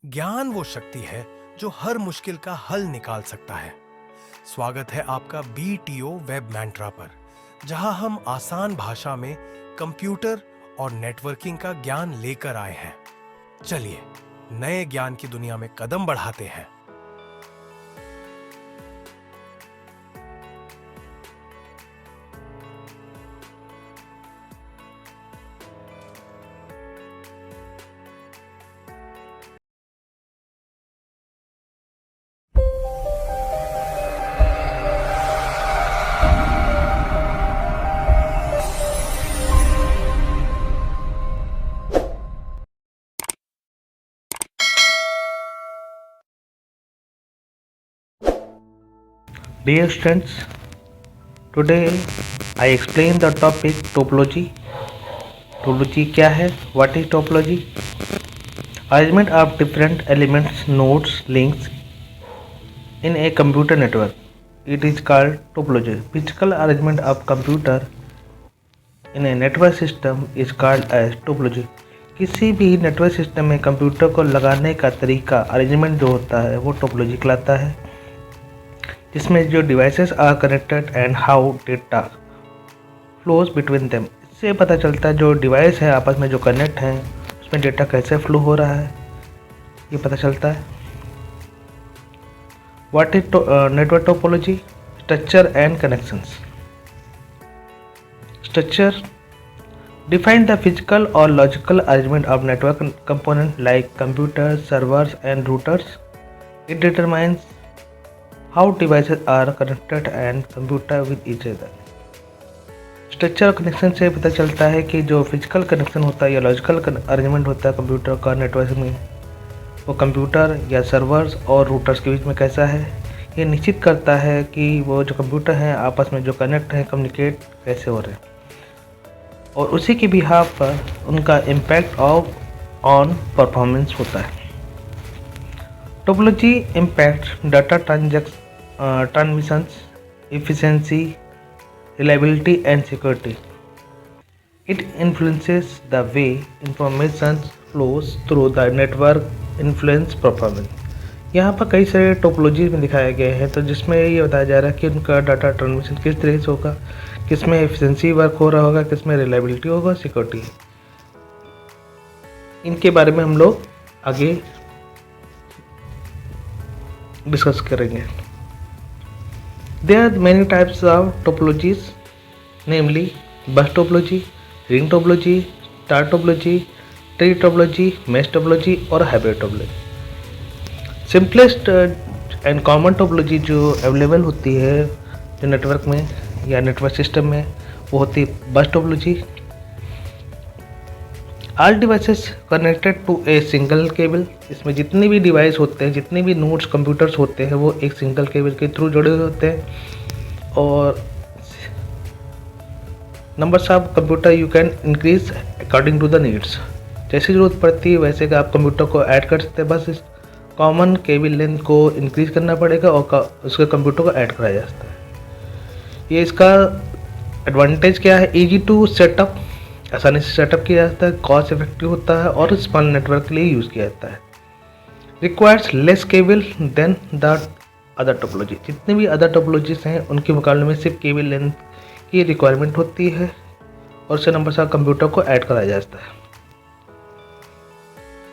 ज्ञान वो शक्ति है जो हर मुश्किल का हल निकाल सकता है। स्वागत है आपका BTO वेब मैंट्रा पर, जहां हम आसान भाषा में कंप्यूटर और नेटवर्किंग का ज्ञान लेकर आए हैं। चलिए नए ज्ञान की दुनिया में कदम बढ़ाते हैं। Dear students, today I explain the topic topology. Topology क्या है? What is topology? Arrangement of different elements, nodes, links in a computer network. It is called topology. Physical arrangement of computer in a network system is called as topology. किसी भी network system में computer को लगाने का तरीका arrangement जो होता है वो टोपोलॉजी कहलाता है, जिसमें जो devices are connected and how data flows between them. इससे पता चलता है जो डिवाइस है आपस में जो कनेक्ट हैं उसमें डेटा कैसे फ्लो हो रहा है, ये पता चलता है। What is network topology? Structure and connections. Structure define the physical or logical arrangement of network components like computers, servers and routers. It determines how devices are connected and computer with each other. Structure और connection से पता चलता है कि जो physical connection होता है या लॉजिकल अरेंजमेंट होता है कंप्यूटर का नेटवर्क में, वो कंप्यूटर या सर्वर्स और रूटर्स के बीच में कैसा है। ये निश्चित करता है कि वो जो कंप्यूटर हैं आपस में जो कनेक्ट हैं कम्युनिकेट कैसे हो रहे हैं, और उसी के बिहाफ पर उनका इम्पैक्ट ऑन परफॉर्मेंस होता है। Topology impact data transmissions, efficiency, reliability and security. It influences the way information flows through the network, influence performance. यहाँ पर कई सारे टोपोलॉजी में दिखाए गए हैं, तो जिसमें ये बताया जा रहा है कि उनका डाटा ट्रांसमिशन किस तरह से होगा, किसमें एफिशिएंसी वर्क हो रहा होगा, किसमें रिलायबिलिटी होगा, सिक्योरिटी। इनके बारे में हम लोग आगे डिस्कस करेंगे। There are many types of topologies, namely bus topology, ring topology, star topology, tree topology, mesh topology और hybrid topology. Simplest and common topology जो अवेलेबल होती है जो नेटवर्क में या नेटवर्क सिस्टम में, वो होती है bus topology. All devices connected to a single cable. इसमें जितने भी डिवाइस होते हैं, जितने भी नोड्स कंप्यूटर्स होते हैं, वो एक सिंगल केबल के थ्रू जुड़े हुए होते हैं। और numbers of computer you can increase according to the needs. जैसी ज़रूरत पड़ती है वैसे का आप कंप्यूटर को ऐड कर सकते हैं। बस इस कॉमन केबल लेंथ को इंक्रीज करना पड़ेगा और उसके कंप्यूटर को ऐड कराया जाता है। ये इसका एडवांटेज क्या है? इजी टू सेटअप, आसानी से सेटअप किया जाता है, कॉस्ट इफेक्टिव होता है और स्मॉल नेटवर्क के लिए यूज़ किया जाता है। Requires less cable than the other topology. जितने भी अदर टोपोलॉजीज हैं उनके मुकाबले में सिर्फ केबल लेंथ की रिक्वायरमेंट होती है और उससे नंबर से कंप्यूटर को ऐड कराया जाता है।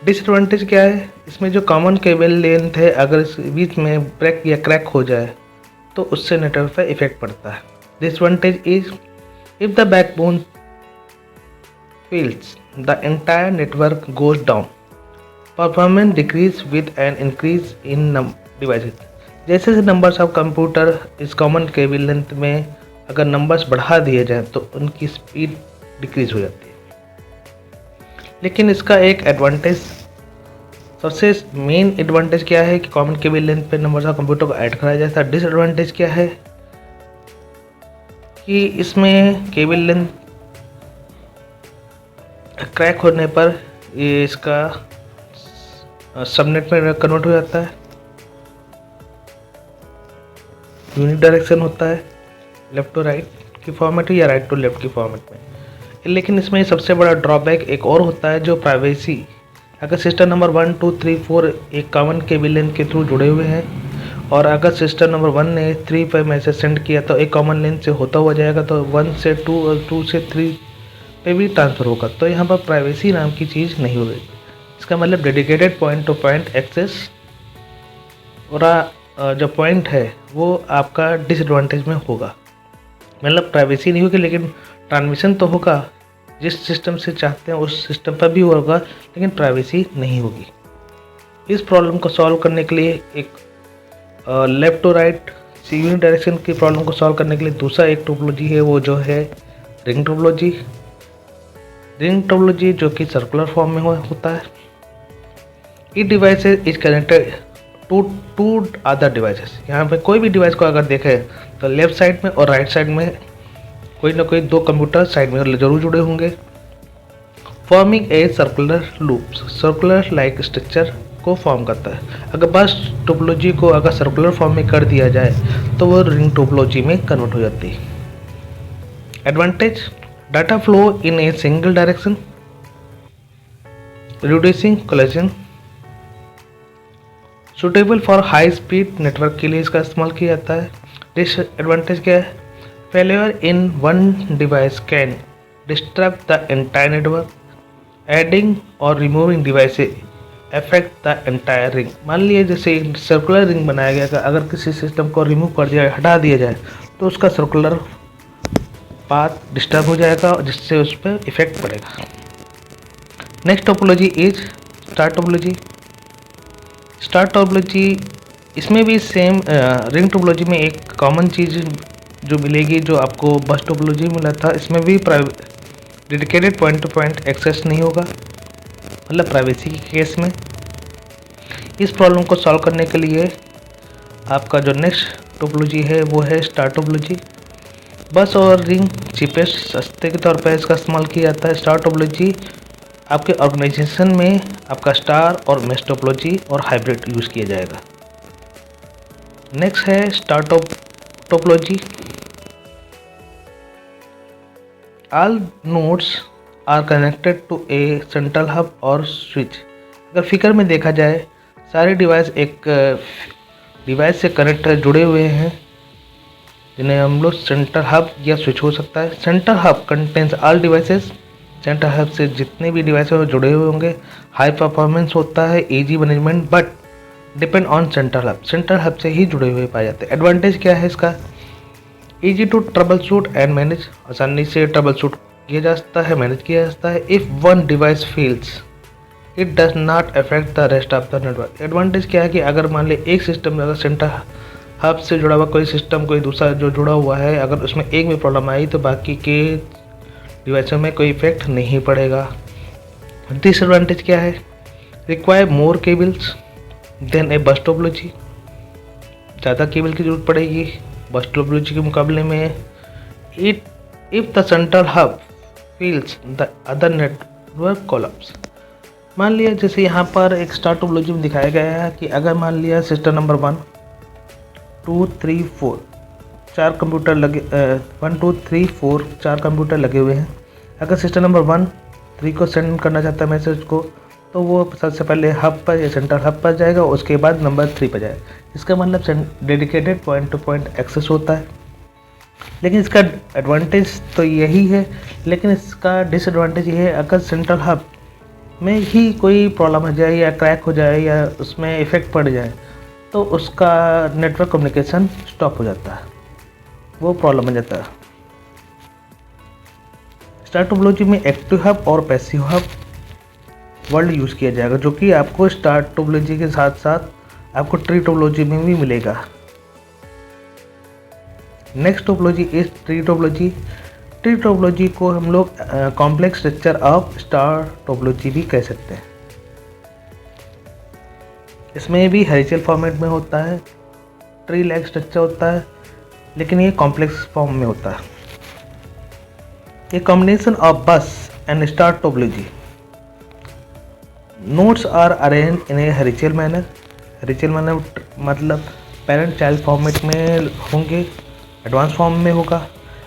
डिसएडवांटेज क्या है? इसमें जो कॉमन केबल लेंथ है अगर इस बीच में ब्रेक या क्रैक हो जाए तो उससे नेटवर्क पर इफेक्ट पड़ता है। Disadvantage is if the backbone fails the entire network goes down, performance decrease with an increase in devices. जैसे जैसे नंबर्स ऑफ कंप्यूटर इस कॉमन केबल लेंथ में अगर नंबर्स बढ़ा दिए जाएं तो उनकी स्पीड डिक्रीज हो जाती है। लेकिन इसका एक एडवांटेज, सबसे मेन एडवांटेज क्या है कि कॉमन केबल लेंथ पे नंबर्स ऑफ कंप्यूटर को ऐड कराया जाता है। डिसएडवांटेज क्या है कि इसमें केबल लेंथ क्रैक होने पर ये इसका सबनेट में कन्वर्ट हो जाता है। यूनिक डायरेक्शन होता है, लेफ्ट टू राइट की फॉर्मेट या राइट टू लेफ्ट की फॉर्मेट में। लेकिन इसमें सबसे बड़ा ड्रॉबैक एक और होता है जो प्राइवेसी अगर सिस्टम नंबर 1 2 3 4 एक कॉमन केबल लेन के थ्रू जुड़े हुए हैं और अगर सिस्टम नंबर 1 ने 3 पर मैसेज सेंड किया तो एक कॉमन लेन से होता हुआ जाएगा, तो 1 से 2 और 2 से 3 पे भी ट्रांसफ़र होगा। तो यहाँ पर प्राइवेसी नाम की चीज़ नहीं होगी। इसका मतलब dedicated point to point access और जो पॉइंट है वो आपका डिसएडवांटेज में होगा। मतलब प्राइवेसी नहीं होगी लेकिन ट्रांसमिशन तो होगा, जिस सिस्टम से चाहते हैं उस सिस्टम पर भी होगा, लेकिन प्राइवेसी नहीं होगी। इस प्रॉब्लम को सॉल्व करने के लिए एक left to right unit direction की प्रॉब्लम को सॉल्व करने के लिए दूसरा एक टोपोलॉजी है, वो जो है रिंग टोपोलॉजी। रिंग टोपोलॉजी जो कि सर्कुलर फॉर्म में होता है। ई device is connected to other devices. यहाँ पे कोई भी डिवाइस को अगर देखें तो लेफ्ट साइड में और राइट साइड में कोई ना कोई 2 कंप्यूटर साइड में जरूर जुड़े होंगे, forming a circular loop. Circular like structure को फॉर्म करता है। अगर बस टोपोलॉजी को अगर सर्कुलर फॉर्म में कर दिया जाए तो वो रिंग टोपोलॉजी में कन्वर्ट हो जाती है। Advantage, data flow in a single direction, reducing collision, suitable for high speed network के लिए इसका इस्तेमाल किया जाता है। डिसएडवांटेज क्या है, failure in one device can disturb the entire network, adding or removing devices affect the entire ring. मान लीजिए जैसे सर्कुलर रिंग बनाया गया, अगर किसी सिस्टम को रिमूव कर दिया हटा दिया जाए तो उसका सर्कुलर पाथ डिस्टर्ब हो जाएगा जिससे उस पर इफेक्ट पड़ेगा। Next topology is star topology. Star topology, इसमें भी सेम रिंग टोपोलॉजी में एक कॉमन चीज़ जो मिलेगी जो आपको बस टोपोलॉजी में मिला था, इसमें भी dedicated point to point access नहीं होगा, मतलब प्राइवेसी के केस में। इस प्रॉब्लम को सॉल्व करने के लिए आपका जो नेक्स्ट टोपोलॉजी है वो है स्टार टोपोलॉजी। बस और रिंग चीपेस्ट सस्ते के तौर पर इसका इस्तेमाल किया जाता है। स्टार टोपोलॉजी आपके ऑर्गेनाइजेशन में आपका स्टार और मेश टोपोलॉजी और हाइब्रिड यूज़ किया जाएगा। नेक्स्ट है star topology. All nodes are connected to a central hub और स्विच। अगर फिगर में देखा जाए सारे डिवाइस एक डिवाइस से कनेक्ट जुड़े हुए हैं जिन्हें हम लोग सेंट्रल हब या स्विच हो सकता है। Central hub contains all devices. Central hub से जितने भी डिवाइस हैं जुड़े हुए होंगे। हाई परफॉर्मेंस होता है, easy management, but depend on central hub. Central hub से ही जुड़े हुए पाए जाते हैं। एडवांटेज क्या है इसका, easy to troubleshoot and manage. आसानी से ट्रबल शूट किया जा सकता है, मैनेज किया जा सकता है। If one device fails it does not affect the rest of the network. Advantage क्या है कि अगर मान ली एक सिस्टम में अगर सेंट्रल हब से जुड़ा हुआ कोई सिस्टम कोई दूसरा जो जुड़ा हुआ है, अगर उसमें एक में प्रॉब्लम आई तो बाकी के डिवाइसों में कोई इफेक्ट नहीं पड़ेगा। डिसएडवांटेज क्या है, रिक्वायर मोर केबल्स देन ए बस टोपोलॉजी। ज़्यादा केबल की जरूरत पड़ेगी बस टोपोलॉजी के मुकाबले में। If the central hub feels the other network collapse. मान लिया जैसे यहाँ पर एक स्टार टोपोलॉजी में दिखाया गया है कि अगर मान लिया सिस्टम नंबर 1 2 3 4 4 कंप्यूटर लगे 1 2 3 4 4 कंप्यूटर लगे हुए हैं। अगर सिस्टम नंबर 1 3 को सेंड करना चाहता है मैसेज को, तो वो सबसे पहले हब पर या सेंट्रल हब पर जाएगा, उसके बाद नंबर 3 पर जाएगा। इसका मतलब dedicated point to point access होता है। लेकिन इसका एडवांटेज तो यही है, लेकिन इसका डिसएडवांटेज ये है अगर सेंट्रल हब में ही कोई प्रॉब्लम हो जाए या क्रैक हो जाए या उसमें इफेक्ट पड़ जाए तो उसका नेटवर्क कम्युनिकेशन स्टॉप हो जाता है, वो प्रॉब्लम हो जाता है। स्टार टोपोलॉजी में एक्टिव हब और पैसिव हब वर्ड यूज़ किया जाएगा, जो कि आपको स्टार टोपोलॉजी के साथ साथ आपको ट्री टोपोलॉजी में भी मिलेगा। Next topology is tree topology. Tree topology को हम लोग complex structure of star topology भी कह सकते हैं। इसमें भी हेरिचल फॉर्मेट में होता है, ट्री लाइक स्ट्रक्चर होता है, लेकिन ये कॉम्प्लेक्स फॉर्म में होता है। ये combination of bus and star topology. Nodes are arrange in a hierarchical manner. Hierarchical manner मतलब पेरेंट चाइल्ड फॉर्मेट में होंगे, एडवांस फॉर्म में होगा।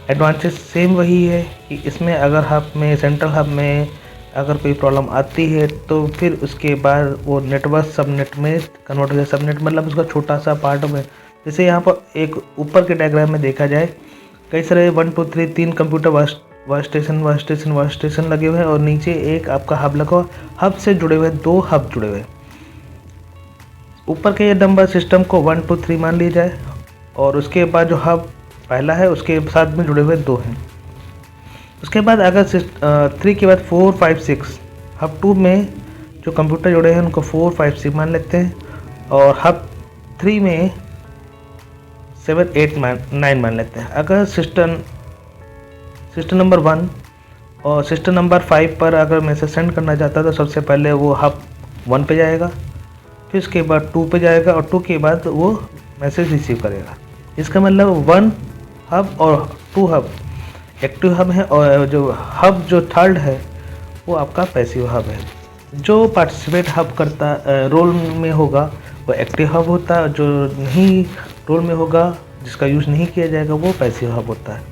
एडवांटेज सेम वही है कि इसमें अगर हब में सेंट्रल हब में अगर कोई प्रॉब्लम आती है तो फिर उसके बाद वो नेटवर्क सबनेट में कन्वर्ट हो जाए। सबनेट मतलब उसका छोटा सा पार्ट में, जैसे यहाँ पर एक ऊपर के डायग्राम में देखा जाए कई सारे 1 2 3 3 कंप्यूटर वर्क स्टेशन लगे हुए हैं और नीचे एक आपका हब लगा हुआ। हब से जुड़े हुए 2 हब जुड़े हुए। ऊपर के ये नंबर सिस्टम को 1 2 3 मान लिया जाए और उसके बाद जो हब पहला है उसके साथ में जुड़े हुए 2 हैं। उसके बाद अगर 3 के बाद 4 5 6 हब 2 में जो कंप्यूटर जुड़े हैं उनको 4 5 6 मान लेते हैं और हब 3 में 7 8 9 मान लेते हैं। अगर सिस्टम नंबर 1 और सिस्टम नंबर 5 पर अगर मैसेज सेंड करना चाहता है तो सबसे पहले वो हब 1 पे जाएगा, फिर उसके बाद 2 पे जाएगा और 2 के बाद वो मैसेज रिसीव करेगा। इसका मतलब 1 हब और 2 हब एक्टिव हब है और जो हब जो थर्ड है वो आपका पैसिव हब है। जो पार्टिसिपेट हब करता रोल में होगा वो एक्टिव हब होता है, जो नहीं रोल में होगा जिसका यूज़ नहीं किया जाएगा वो पैसिव हब होता है।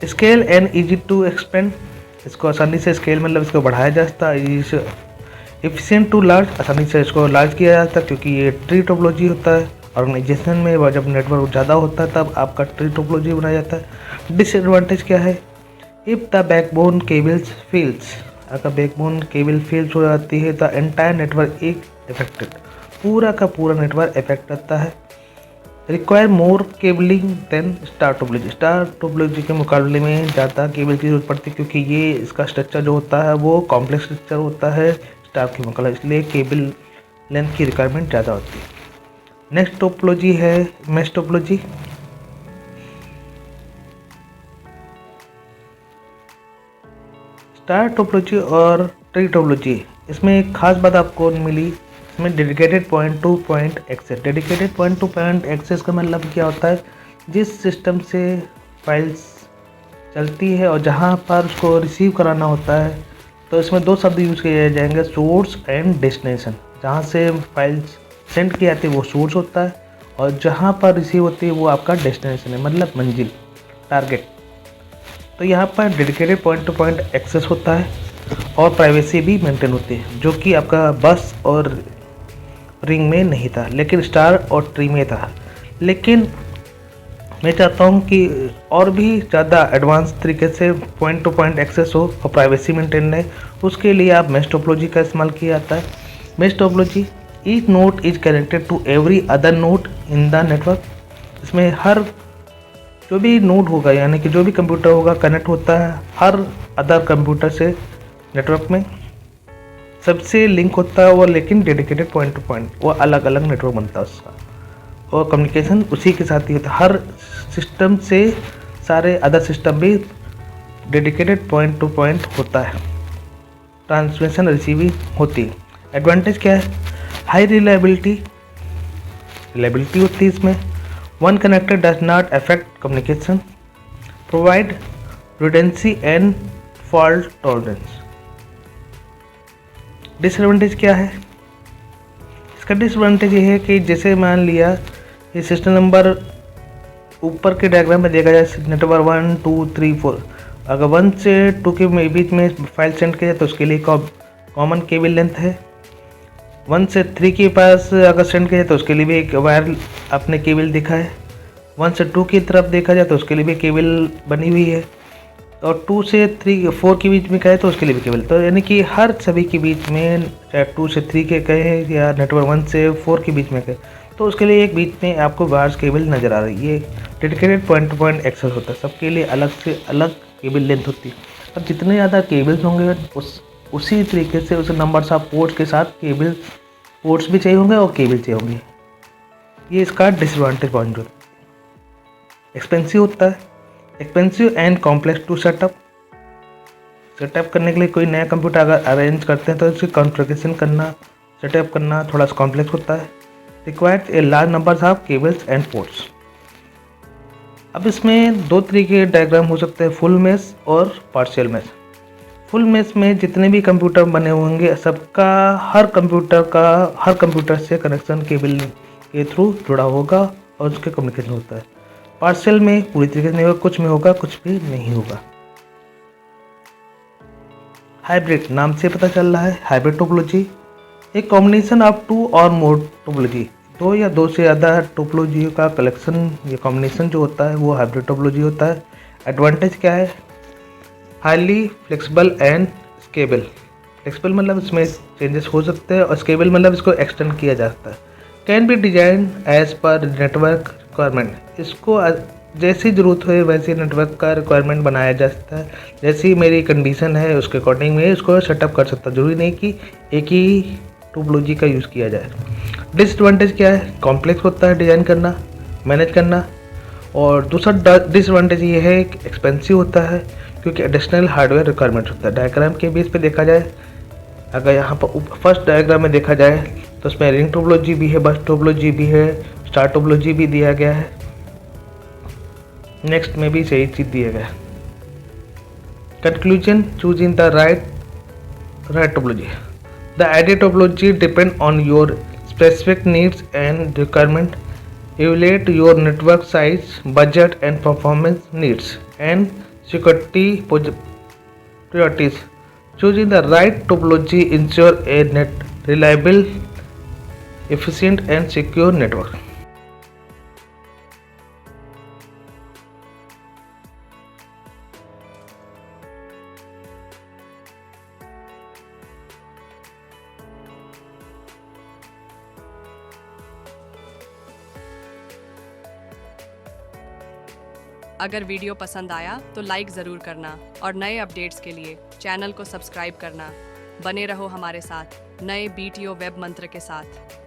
Scale and easy to expand, इसको आसानी से स्केल मतलब इसको बढ़ाया जा सकता है। एफिशिएंट टू लार्ज, आसानी से इसको लार्ज किया जाता है क्योंकि ये ट्री टोपोलॉजी होता है। ऑर्गेनाइजेशन में जब नेटवर्क ज़्यादा होता है तब आपका ट्री टोपोलॉजी बनाया जाता है। डिसएडवांटेज क्या है? If the backbone cables fails, अगर बैकबोन केबल फेल्स हो जाती है तो एंटायर नेटवर्क एक इफेक्टेड, पूरा का पूरा नेटवर्क इफेक्ट करता है। Require more cabling than star topology, star topology के मुकाबले में ज़्यादा केबल की जरूरत पड़ती है क्योंकि ये इसका स्ट्रक्चर जो होता है वो कॉम्प्लेक्स स्ट्रक्चर होता है स्टार के मुकाबले, इसलिए केबल लेंथ की रिक्वायरमेंट ज़्यादा होती है। नेक्स्ट टोपोलॉजी है मैश टोपोलॉजी। स्टार टोपोलॉजी और ट्री टोपोलॉजी, इसमें एक खास बात आपको मिली, इसमें dedicated point to point access. Dedicated point to point access का मतलब क्या होता है? जिस सिस्टम से फाइल्स चलती है और जहाँ पर उसको रिसीव कराना होता है तो इसमें 2 शब्द यूज़ किए जाएंगे, सोर्स एंड डेस्टिनेशन। जहाँ से फाइल्स सेंड की जाती है वो सोर्स होता है और जहाँ पर रिसीव होती है वो आपका डेस्टिनेशन है, मतलब मंजिल, टारगेट। तो यहाँ पर dedicated point to point access होता है और प्राइवेसी भी मेंटेन होती है, जो कि आपका बस और रिंग में नहीं था लेकिन स्टार और ट्री में था। लेकिन मैं चाहता हूँ कि और भी ज़्यादा एडवांस तरीके से पॉइंट टू पॉइंट एक्सेस हो और प्राइवेसी मेंटेन रहे, उसके लिए आप मैश टोपोलॉजी का इस्तेमाल किया जाता है। Mesh topology, each node is connected to every other node in the network. इसमें हर जो भी नोड होगा यानी कि जो भी कंप्यूटर होगा कनेक्ट होता है हर अदर कंप्यूटर से नेटवर्क में, सबसे लिंक होता है वो, लेकिन डेडिकेटेड पॉइंट टू पॉइंट वो अलग अलग नेटवर्क बनता है उसका और कम्युनिकेशन उसी के साथ ही होता है। हर सिस्टम से सारे अदर सिस्टम भी डेडिकेटेड पॉइंट टू पॉइंट होता है, ट्रांसमिशन रिसीविंग होती है। एडवांटेज क्या है? हाई रिलायबिलिटी होती है इसमें। One connector does not affect communication, provide redundancy and fault tolerance. Disadvantage क्या है? इसका डिसएडवांटेज ये है कि जैसे मान लिया ये सिस्टम नंबर ऊपर के डायग्राम में देखा जाए नेटवर्क 1 2 3 4, अगर 1 से 2 के बीच में फाइल सेंड किया जाए तो उसके लिए कॉमन केबल लेंथ है। 1 से 3 के पास अगर सेंड किया जाए तो उसके लिए भी एक वायर आपने केबल देखा है। 1 से 2 की तरफ देखा जाए तो उसके लिए भी केबल बनी हुई है और 2 से 3 4 के बीच में कहे तो उसके लिए भी केबल। तो यानी कि हर सभी के बीच में, चाहे 2 से 3 के कहे या नेटवर्क 1 से 4 के बीच में कहे, तो उसके लिए एक बीच में आपको वायर्स केबल नज़र आ रही है। ये dedicated point to point access होता है, सबके लिए अलग से अलग केबल लेंथ होती है। अब जितने ज़्यादा केबल्स होंगे उसी तरीके से उस नंबर्स ऑफ पोर्ट्स के साथ केबल पोर्ट्स भी चाहिए होंगे और केबल चाहिए होंगे। ये इसका डिसएडवांटेज पॉइंट होता है। एक्सपेंसिव होता है, expensive and complex to set up करने के लिए कोई नया कंप्यूटर अगर अरेंज करते हैं तो उसकी कॉन्फ़िगरेशन करना, सेटअप करना थोड़ा सा कॉम्प्लेक्स होता है। Required a large numbers of cables and ports. अब इसमें 2 तरीके के डायग्राम हो सकते हैं, फुल मेश और पार्शियल मेश। फुल मेश में जितने भी कंप्यूटर बने होंगे सबका हर कंप्यूटर से कनेक्शन केबल के थ्रू जुड़ा होगा और उसके कम्युनिकेशन होता है। पार्शियल में पूरी तरीके से नहीं होगा, कुछ में होगा कुछ भी नहीं होगा। हाइब्रिड नाम से पता चल रहा है, हाइब्रिड टोपोलॉजी एक कॉम्बिनेशन ऑफ टू और मोर टोपोलॉजी, दो या दो से ज़्यादा टोपोलॉजी का कलेक्शन या कॉम्बिनेशन जो होता है वो हाइब्रिड टोपोलॉजी होता है। एडवांटेज क्या है? Highly flexible and scalable. Flexible मतलब इसमें चेंजेस हो सकते हैं और स्केबल मतलब इसको एक्सटेंड किया जा सकता है। Can be design as per network requirement, इसको जैसी ज़रूरत हो वैसे नेटवर्क का रिक्वायरमेंट बनाया जा सकता है। जैसी मेरी कंडीशन है उसके अकॉर्डिंग में इसको सेटअप कर सकता हूँ, जरूरी नहीं कि एक ही टोपोलॉजी का यूज़ किया जाए। डिसएडवांटेज क्या है? कॉम्प्लेक्स होता है डिज़ाइन करना, मैनेज करना। और दूसरा डिसएडवांटेज ये है कि एक्सपेंसिव होता है क्योंकि एडिशनल हार्डवेयर रिक्वायरमेंट होता है। डायग्राम के बेस पे देखा जाए, अगर यहाँ पर फर्स्ट डायग्राम में देखा जाए तो उसमें रिंग टोपोलॉजी भी है, बस टोपोलॉजी भी है, स्टार टोपोलॉजी भी दिया गया है। नेक्स्ट में भी सही चीज़ दिया गया है। Conclusion, choosing the right topology. The ideal topology depends on your specific needs and requirement. Evaluate your network size, budget and performance needs and security priorities. Choosing the right topology ensure a reliable, efficient and secure network. अगर video पसंद आया तो like ज़रूर करना और नए updates के लिए चैनल को सब्सक्राइब करना। बने रहो हमारे साथ नए BTO वेब मंत्र के साथ।